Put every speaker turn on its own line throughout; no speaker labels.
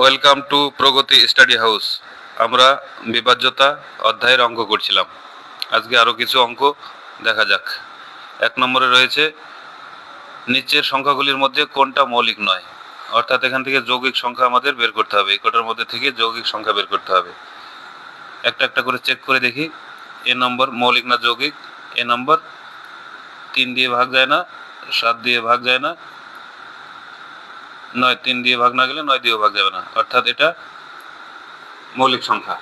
Welcome to Pragati study house. আমরা বিভাজ্যতা অধ্যায়ের অঙ্ক করছিলাম। আজকে আরও কিছু অঙ্ক দেখা যাক। 1 নম্বরে রয়েছে নিচের সংখ্যাগুলির মধ্যে কোনটা মৌলিক নয়, অর্থাৎ এখান থেকে যৌগিক সংখ্যা আমাদের বের করতে হবে। এই কটার মধ্যে থেকে যৌগিক সংখ্যা বের করতে হবে। একটা একটা করে চেক করে দেখি। এ নম্বর মৌলিক না যৌগিক? এ নম্বর 3 দিয়ে ভাগ যায় না, 7 দিয়ে ভাগ যায় না, 9 3 দিয়ে ভাগ না গেলে 9 দিয়েও ভাগ যাবে না, অর্থাৎ এটা মৌলিক সংখ্যা।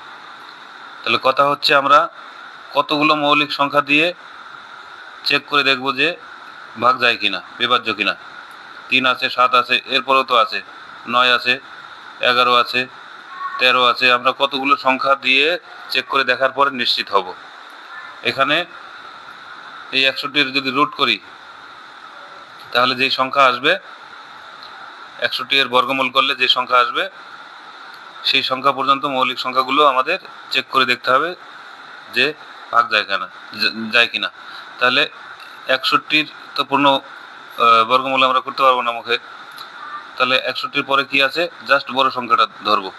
তাহলে কথা হচ্ছে আমরা কতগুলো মৌলিক সংখ্যা দিয়ে চেক করে দেখব যে ভাগ যায় কিনা, বিভাজ্য কিনা। 3 আছে, 7 আছে, এরপরেও তো আছে 9 আছে, 11 আছে, 13 আছে। আমরা কতগুলো সংখ্যা দিয়ে চেক করে দেখার পরে নিশ্চিত হব। এখানে এই 61-র যদি রুট করি তাহলে যেই সংখ্যা আসবে, 61-এর বর্গমূল করলে যে সংখ্যা আসবে সেই সংখ্যা পর্যন্ত মৌলিক সংখ্যাগুলো আমাদের চেক করে দেখতে হবে যে ভাগ যায় কিনা। তাহলে 61-র তো পূর্ণ বর্গমূল আমরা করতে পারবো না মুখে। তাহলে 61-র পরে কি আছে, জাস্ট বড় সংখ্যাটা ধরবো।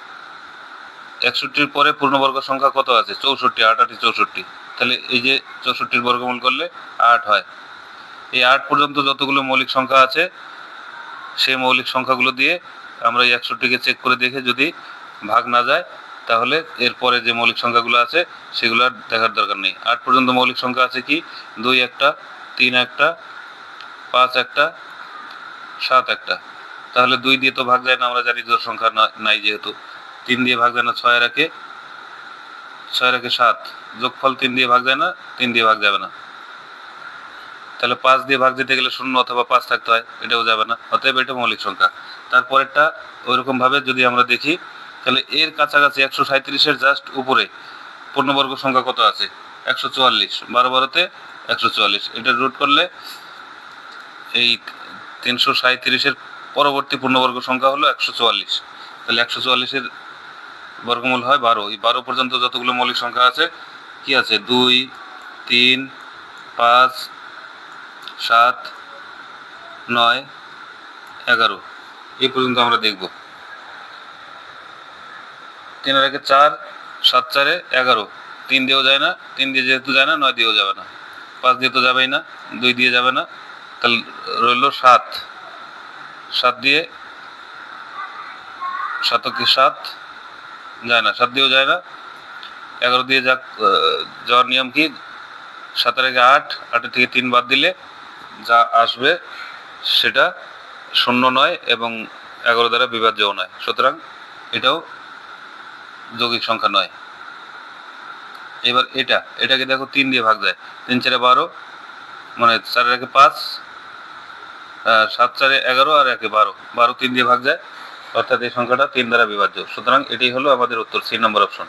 61-র পরে পূর্ণবর্গ সংখ্যা কত আছে? 64, 8 8 64। তাহলে এই যে 64-র বর্গমূল করলে 8 হয়। এই 8 পর্যন্ত যতগুলো মৌলিক সংখ্যা আছে সেই মৌলিক সংখ্যাগুলো দিয়ে আমরা এই 61-কে চেক করে দেখে যদি ভাগ না যায় তাহলে এরপরে যে মৌলিক সংখ্যাগুলো আছে সেগুলো আর দেখার দরকার নেই। 8 পর্যন্ত মৌলিক সংখ্যা আছে কি? 2 একটা, 3 একটা, 5 একটা, 7 একটা। তাহলে 2 দিয়ে তো ভাগ যায় না, আমরা জানি জোড় সংখ্যা নাই যেহেতু। 3 দিয়ে ভাগ যায় না, 6 এর একে 7। যোগফল 3 দিয়ে ভাগ যায় না, 3 দিয়ে ভাগ যাবে না। তাহলে 5 দিয়ে ভাগ দিতে গেলে 0 অথবা 5 থাকতে হয়, এটাও যাবে না। অতএব এটা মৌলিক সংখ্যা। তারপরেরটা ওইরকমভাবে যদি আমরা দেখি তাহলে এর কাছাকাছি 137-এর জাস্ট উপরে পূর্ণবর্গ সংখ্যা কত আছে? 144। 12 12-তে 144। এটা রুট করলে এই 337-এর পরবর্তী পূর্ণবর্গ সংখ্যা হলো 144। তাহলে 144-এর বর্গমূল হয় 12। এই 12 পর্যন্ত যতগুলো মৌলিক সংখ্যা আছে কি আছে? 2 3 5 7 9 11 এই পর্যন্ত আমরা দেখব। 3 এর একে 4, 7 4-এ 11। 3 দিয়েও যায় না, 3 দিয়ে যেহেতু যায় না 9 দিয়েও যাবে না, 5 দিয়ে তো যাবেই না, 2 দিয়ে যাবে না। তাহলে রইল 7। 7 দিয়ে 7 কি 7 যায় না, 7 দিয়েও যায় না। 11 দিয়ে যাওয়ার নিয়ম কি? 7 এর আগে 8, 8-এর থেকে 3 বাদ দিলে যা আসবে সেটা 0 নয় এবং 11 দ্বারা বিভাজ্যও নয়। সুতরাং এটাও যৌগিক সংখ্যা নয়। এবার এটাকে দেখো 3 দিয়ে ভাগ যায়। 3 4 12, মানে 4 এর একে 5, 7 4 11 আর 1 12। 12 3 দিয়ে ভাগ যায়, অর্থাৎ এই সংখ্যাটা 3 দ্বারা বিভাজ্য। সুতরাং এটাই হলো আমাদের উত্তর, 3 নম্বর অপশন।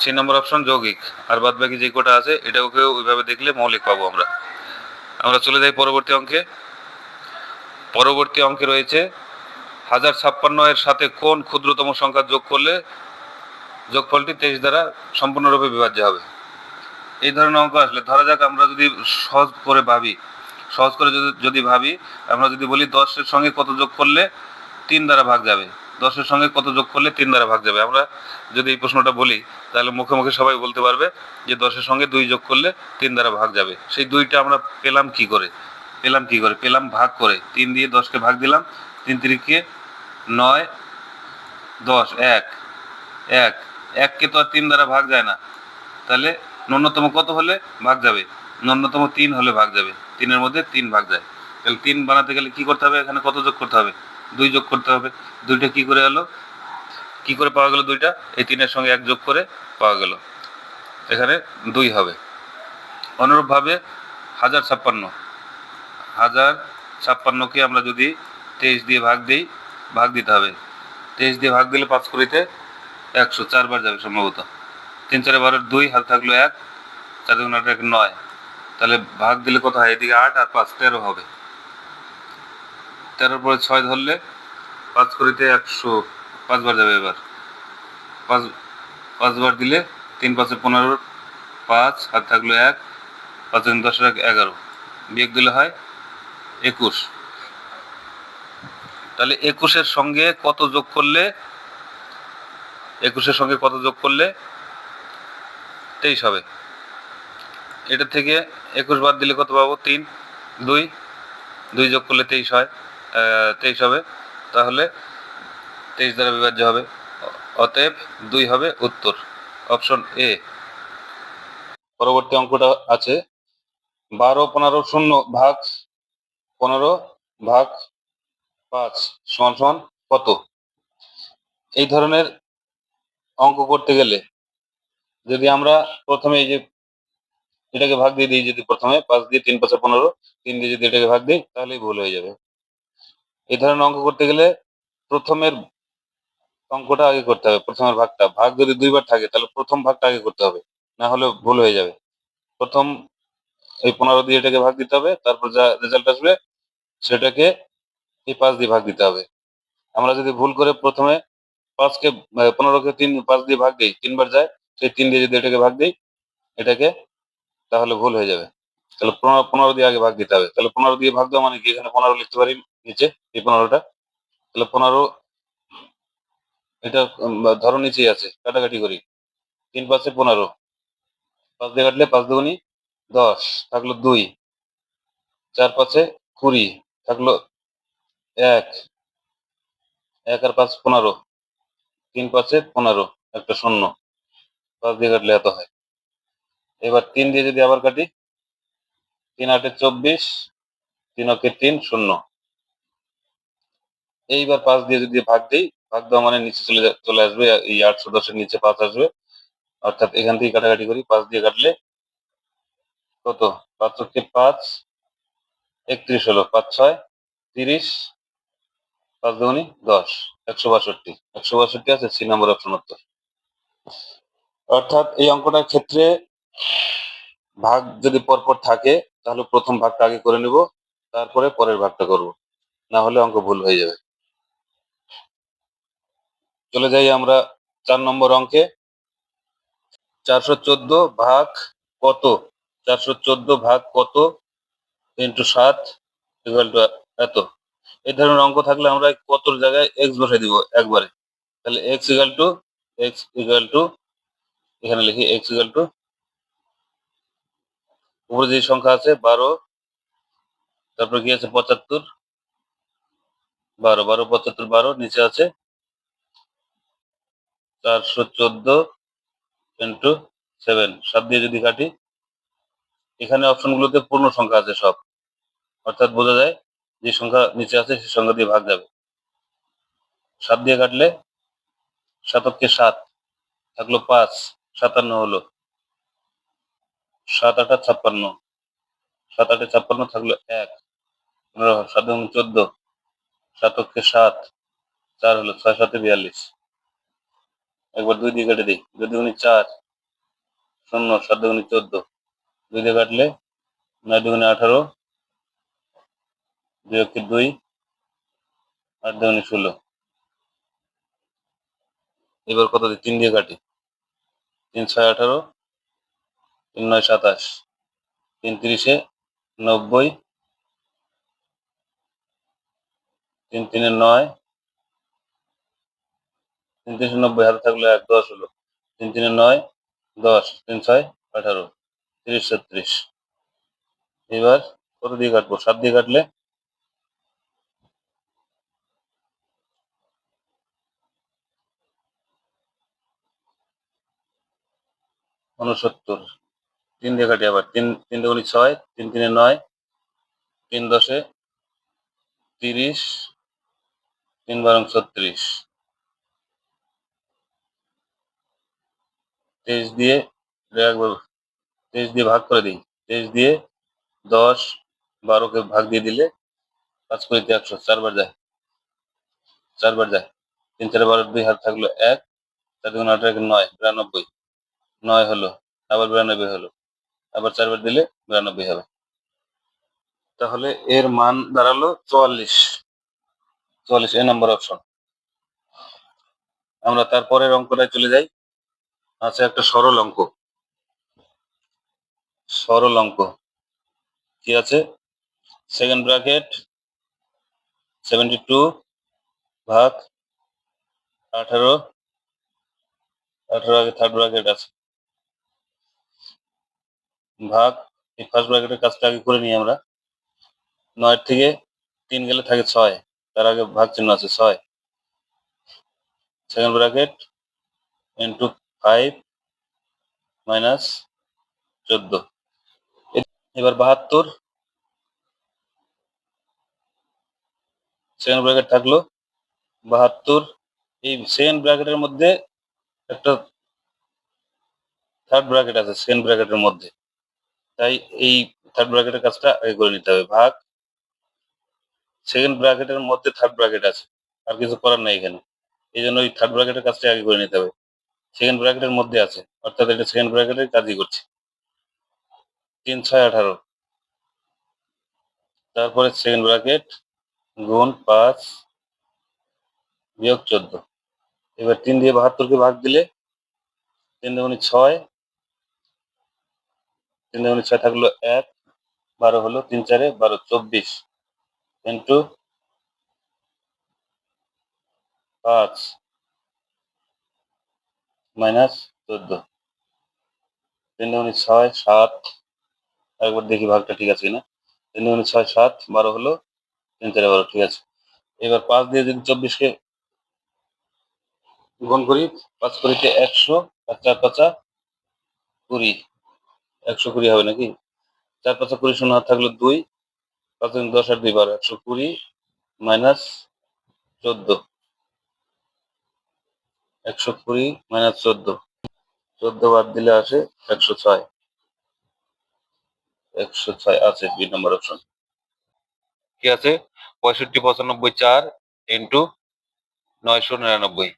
3 নম্বর অপশন যৌগিক। আর বাদ বাকি যে কটা আছে এটাকেও ওইভাবে দেখলে মৌলিক পাবো আমরা। আমরা চলে যাই পরবর্তী অঙ্কে। পরবর্তী অঙ্কে রয়েছে 1056 এর সাথে কোন ক্ষুদ্রতম সংখ্যা যোগ করলে যোগফলটি 23 দ্বারা সম্পূর্ণরূপে বিভাজ্য হবে। এই ধরনের অঙ্ক আসলে ধরা যাক আমরা যদি সহজ করে ভাবি, আমরা যদি বলি 10-এর সঙ্গে কত যোগ করলে 3 দ্বারা ভাগ যাবে, 10-এর সঙ্গে কত যোগ করলে 3 দ্বারা ভাগ যাবে। আমরা যদি এই প্রশ্নটা বলি তাহলে মুখে মুখে সবাই বলতে পারবে যে 10-এর সঙ্গে 2 যোগ করলে 3 দ্বারা ভাগ যাবে। সেই 2টা আমরা পেলাম কি করে? পেলাম ভাগ করে। 3 দিয়ে 10-কে ভাগ দিলাম, 3 3-কে 9 10 1 1 1-কে তো আর 3 দ্বারা ভাগ যায় না। তাহলে ন্যূনতম কত হলে ভাগ যাবে? ন্যূনতম 3 হলে ভাগ যাবে। 3-এর মধ্যে 3 ভাগ যায়। তাহলে 3 বানাতে গেলে কি করতে হবে? এখানে কত যোগ করতে হবে? 2 যোগ করতে হবে। 2টা কি করে এলো? কি করে পাওয়া গেল 2টা? এই 3-এর সঙ্গে 1 যোগ করে পাওয়া গেল। এখানে 2 হবে। অনুরূপভাবে 1056কে আমরা যদি 23 দিয়ে ভাগ দিই, ভাগ দিতে হবে। 23 দিয়ে ভাগ দিলে 5 কুড়িতে 100, 4 বার যাবে সম্ভবত। 3 4 12 2, হাতে থাকলো 1, 4 2 8 9। তাহলে ভাগ দিলে কত হয়? এদিকে 8 আর 5 13 হবে। 13-র পরে 6 ধরলে 5 কুড়িতে 100, 5 বার যাবে। এবার 5 বার দিলে 3 5 15, 5 হাতে থাকলো 1, 5 10 11, বিয়োগ দিলে হয় 21। তাহলে 21-এর সঙ্গে কত যোগ করলে 23 হবে। এটা থেকে 21 বাদ দিলে কত পাবো? 3, 2 যোগ করলে 23 হয়, 23 হবে। তাহলে 23 দ্বারা বিভাজ্য হবে, অতএব 2 হবে উত্তর, অপশন এ। পরবর্তী অঙ্কটা আছে 12, 15, 0 ভাগ 15 ভাগ 5 সমান কত? এই ধরনের অঙ্ক করতে গেলে যদি আমরা প্রথমে এই যে এটাকে ভাগ দিয়ে দিই, যদি প্রথমে 5 দিয়ে 3 5 15, 3 দিয়ে যদি এটাকে ভাগ দিই তাহলেই ভুল হয়ে যাবে। এই ধরনের অঙ্ক করতে গেলে প্রথমের অঙ্কটা আগে করতে হবে, প্রথমের ভাগটা। ভাগ যদি 2 বার থাকে তাহলে প্রথম ভাগটা আগে করতে হবে, না হলে ভুল হয়ে যাবে। প্রথম এই 15 দিয়ে এটাকে ভাগ দিতে হবে, তারপর যা রেজাল্ট আসবে সেটাকে এই 5 দিয়ে ভাগ দিতে হবে। আমরা যদি ভুল করে প্রথমে 5কে 15কে 5 দিয়ে ভাগ দিই, 3 বার যায়, সেই 3 দিয়ে যদি এটাকে ভাগ দিই এটাকে, তাহলে ভুল হয়ে যাবে। তাহলে 15 দিয়ে আগে ভাগ দিতে হবে। তাহলে 15 দিয়ে ভাগ দেওয়া মানে কি? এখানে 15 লিখতে পারি নিচে, এই 15টা। তাহলে 15 এটা ধরো নিচেই আছে, কাটাকাটি করি। 3 5 15, 5 দিয়ে কাটলে 5 দুগুনি 10, থাকলো 2, 4 5 20, থাকলো 1, 1 আর 5 15, 3 5 15, একটা শূন্য, 5 দিয়ে কাটলে এত হয়। এবার 3 দিয়ে যদি আবার কাটি, 3 8 24, 3 অক্ষে 3 0। এইবার 5 দিয়ে যদি ভাগ দিই, ভাগ দেওয়া মানে নিচে চলে আসবে, এই 810 এর নিচে 5 আসবে, অর্থাৎ এখান থেকে কাটাকাটি করি। 5 দিয়ে কাটলে কত? 5 অক্ষে 5, 31 হলো, 5 6 30, 5 দুগুনি 10, 162। 162 আছে, সি নম্বর অপশন উত্তর। অর্থাৎ এই অঙ্কটার ক্ষেত্রে ভাগ যদি পরপর থাকে তাহলে প্রথম ভাগটা আগে করে নিব, তারপরে পরের ভাগটা করব, না হলে অঙ্ক ভুল হয়ে যাবে। চলে যাই আমরা 4 নম্বর অঙ্কে। 414 ভাগ কত? 414 ভাগ কত ইন্টু 7 ইকুয়াল টু এত। এই ধরনের অঙ্ক থাকলে আমরা কতর জায়গায় এক্স বসে দিব একবারে। তাহলে এক্স ইকুয়াল টু এখানে লিখি এক্স ইকুয়াল টু, উপরে যে সংখ্যা আছে 12, তারপর কি আছে 75, 12 12 75 12, নিচে আছে 414 ইন্টু 7, 7 দিয়ে যদি কাটি, এখানে অপশনগুলোতে পূর্ণ সংখ্যা আছে সব, অর্থাৎ বোঝা যায় যে সংখ্যা নিচে আছে সেই সংখ্যা দিয়ে ভাগ যাবে। 7 দিয়ে কাটলে 7 অক্ষে 7, থাকলো 5, 57 হলো, 7 8 56, 7 8 56 থাকলো 1, 15 7 14, 7 অক্ষে 7, 4 হলো, 6 7 42। একবার 2 দিয়ে কেটে দিই, 2 দুগুনি 4, 0 7 দুগুনি 14, 2 দিয়ে কাটলে 9 দুগুনি 18, 2 অক্ষে 2, 8 দুগুনি 16। এবার কত দিই? 3 দিয়ে কাটি, 3 6 18, 3 9 27, 3 30 90, 3 3 9, 3 3 90, হাতে থাকলো 1, 10 হলো, 3 3 9, 10, 3 6 18, 30 36। এবার কত দিয়ে কাটবো? 7 দিয়ে কাটলে 69, 3 দিয়ে কাটি আবার, 3 3 দুগুনি 6, 3 3 9, 3 10 30, 3 12 36। 23 দিয়ে একবার 23 দিয়ে ভাগ করে দিই, 23 দিয়ে 10 12কে ভাগ দিয়ে দিলে 5 করে 100, 4 বার যায়, 4 বার যায়, 3 4 12, 2 হাত থাকলো 1, 4 2 18 9, 92, 9 হলো, আবার 92 হলো, আবার 4 বার দিলে 92 হবে। তাহলে এর মান দাঁড়ালো 44, 44 এ নম্বর অপশন। আমরা তারপরের অঙ্কটায় চলে যাই। আছে একটা সরল অঙ্ক। সরল অঙ্ক কি আছে? সেকেন্ড ব্র্যাকেট 72 ভাগ 18, 18 আগে থার্ড ব্র্যাকেট আছে, ভাগ এই ফার্স্ট ব্র্যাকেটের কাজটা আগে করে নিই আমরা। 9 থেকে 3 গেলে থাকে 6, তার আগে ভাগ চিহ্ন আছে 6, সেকেন্ড ব্র্যাকেট ইন্টু 5 মাইনাস 14। এবার 72 সেকেন্ড ব্র্যাকেট থাকলো 72, এই সেকেন্ড ব্র্যাকেটের মধ্যে একটা থার্ড ব্র্যাকেট আছে সেকেন্ড ব্র্যাকেটের মধ্যে, তাই এই থার্ড ব্র্যাকেটের কাজটা আগে করে নিতে হবে। ভাগ সেকেন্ড ব্র্যাকেটের মধ্যে থার্ড ব্র্যাকেট আছে, আর কিছু করার নাই এখানে, এই জন্য ওই থার্ড ব্র্যাকেটের কাজটা আগে করে নিতে হবে। সেকেন্ড ব্র্যাকেটের মধ্যে আছে, অর্থাৎ এটা সেকেন্ড ব্র্যাকেটের কাজই করছে। 3 6 18, তারপরে সেকেন্ড ব্র্যাকেট গুণ 5 বিয়োগ 14। এবার 3 দিয়ে 72কে ভাগ দিলে 3 দুগুণে 6, 3 দুগুণে 6 থাকলো 1, 12 হলো, 3 4 12, 24 ইন্টু 5 মাইনাস 14। 3 দুগুণে 6 7, একবার দেখি ভাগটা ঠিক আছে কিনা। 3 দুগুণে 6 7, 12 হলো, 3 4 12, ঠিক আছে। এবার 5 দিয়ে যদি 24কে গুণ করি, 5 করিতে 100, আর 4 5 20, 120 হবে নাকি? 4 5 20, শূন্য হাত থাকলো 2, 5 10 আর 2 12, 120 মাইনাস 14, 120 মাইনাস 14, 14 বাদ দিলে আসে 106, 106 আছে, 2 নম্বর অপশন। কি আছে? 65 95 4 ইন্টু 999।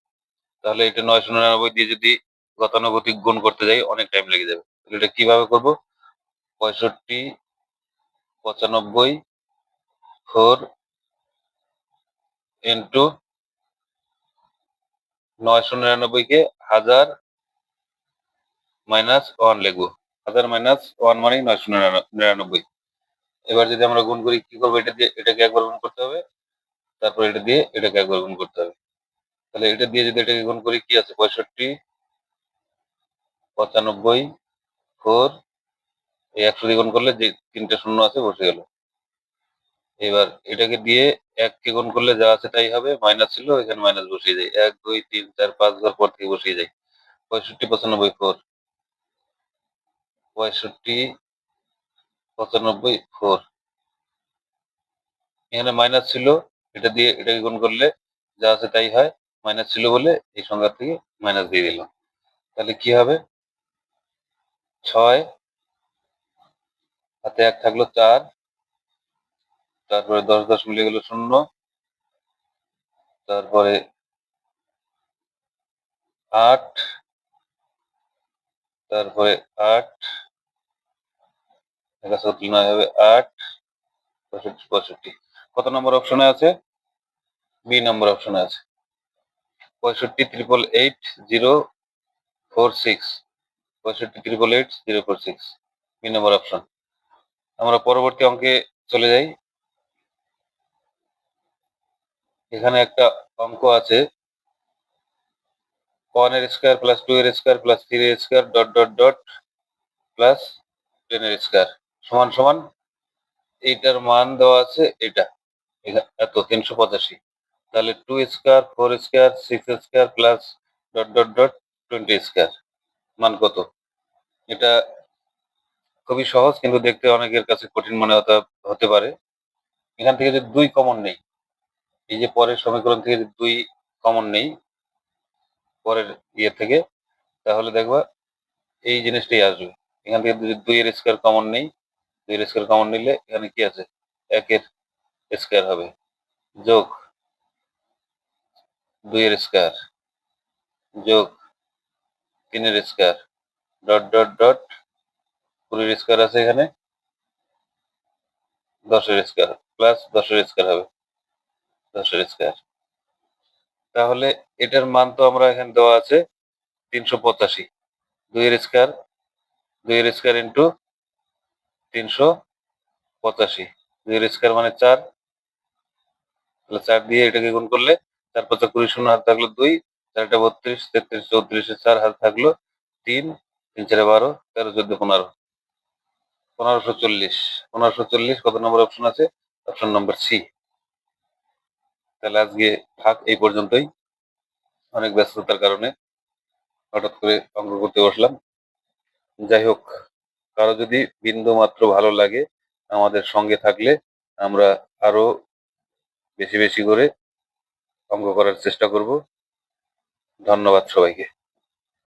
তাহলে এটা 999 দিয়ে যদি গতানুগতিক গুণ করতে যাই অনেক টাইম লেগে যাবে। তাহলে এটা কিভাবে করব? 65 95 4 ইন্টু 999 কে 1000 মাইনাস 1 লিখবো। 1000 মাইনাস 1 মানে 999। এবার যদি আমরা গুণ করি কি করবো? এটা দিয়ে এটাকে একবার গুণ করতে হবে, তারপর এটা দিয়ে এটাকে একবার গুণ করতে হবে। তাহলে এটা দিয়ে যদি এটাকে গুণ করি কি আছে? 65 95 4, এই 100 দিয়ে গুণ করলে যে 3টে শূন্য আছে বসে গেল। এবার এটাকে দিয়ে 1 কে গুণ করলে যা আছে তাই হবে, মাইনাস ছিল এখানে মাইনাস বসিয়ে যায়, 1 2 3 4 5 ঘর পর থেকে বসিয়ে যায়। 65 95 4, 65 95 4, এখানে মাইনাস ছিল, এটা দিয়ে এটাকে গুণ করলে যা আছে তাই হয়, মাইনাস ছিল বলে এই সংখ্যা থেকে মাইনাস দিয়ে দিলাম। তাহলে কি হবে? 6 হাতে 1 থাকলো 4, তারপরে 10 10 মিলে গেল 0, তারপরে 8, তারপরে 8 একাশি 9 হবে 8, 65 65। কত নম্বর অপশনে আছে? বি নম্বর অপশনে আছে। 65 888 046, 65 888 046, বি নম্বর অপশন। আমরা পরবর্তী অঙ্কে চলে যাই। এখানে একটা অঙ্ক আছে 1 এর স্কয়ার প্লাস 2 এর স্কয়ার প্লাস 3 এর square dot dot dot plus 10 এর স্কয়ার সমান সমান, এইটার মান দেওয়া আছে এটা এত 385। তাহলে 2 square 4 square 6 square plus dot dot dot 20 square মান কত? এটা খুবই সহজ, কিন্তু দেখতে অনেকের কাছে কঠিন মনে হতে পারে। এখান থেকে যদি 2 কমন নেই, এই যে পরের সমীকরণ থেকে যদি 2 কমন নেই পরের ইয়ে থেকে, তাহলে দেখবা এই জিনিসটাই আসবে। এখান থেকে যদি 2 এর স্কয়ার কমন নেই, 2 এর স্কয়ার কমন নিলে এখানে কি আছে? 1 এর স্কয়ার হবে, যোগ 2 এর স্কয়ার, যোগ 3 এর স্কয়ার ডট ডট ডট 20 এর স্কয়ার আছে এখানে, 10 এর স্কয়ার প্লাস 10 এর স্কয়ার হবে, 10 এর স্কয়ার। তাহলে এটার মান তো আমরা এখানে দেওয়া আছে 385। 2 এর স্কয়ার, 2 এর স্কয়ার ইন্টু 385, 2 এর স্কয়ার মানে 4, তাহলে 4 দিয়ে এটাকে গুণ করলে 4 5 20 শূন্য হাতে থাকলো 2, 4 32, 33 34 4 হাতে থাকলো 3, 3 4 12, 13 14 15, 1540। 1540 কত নম্বর অপশন আছে? Option number C. তাহলে আজকে থাক এই পর্যন্তই। অনেক ব্যস্ততার কারণে হঠাৎ করে অঙ্ক করতে বসলাম। যাই হোক, কারো যদি বিন্দু মাত্র ভালো লাগে আমাদের সঙ্গে থাকলে আমরা আরো বেশি বেশি করে অঙ্ক করার চেষ্টা করব। ধন্যবাদ সবাইকে।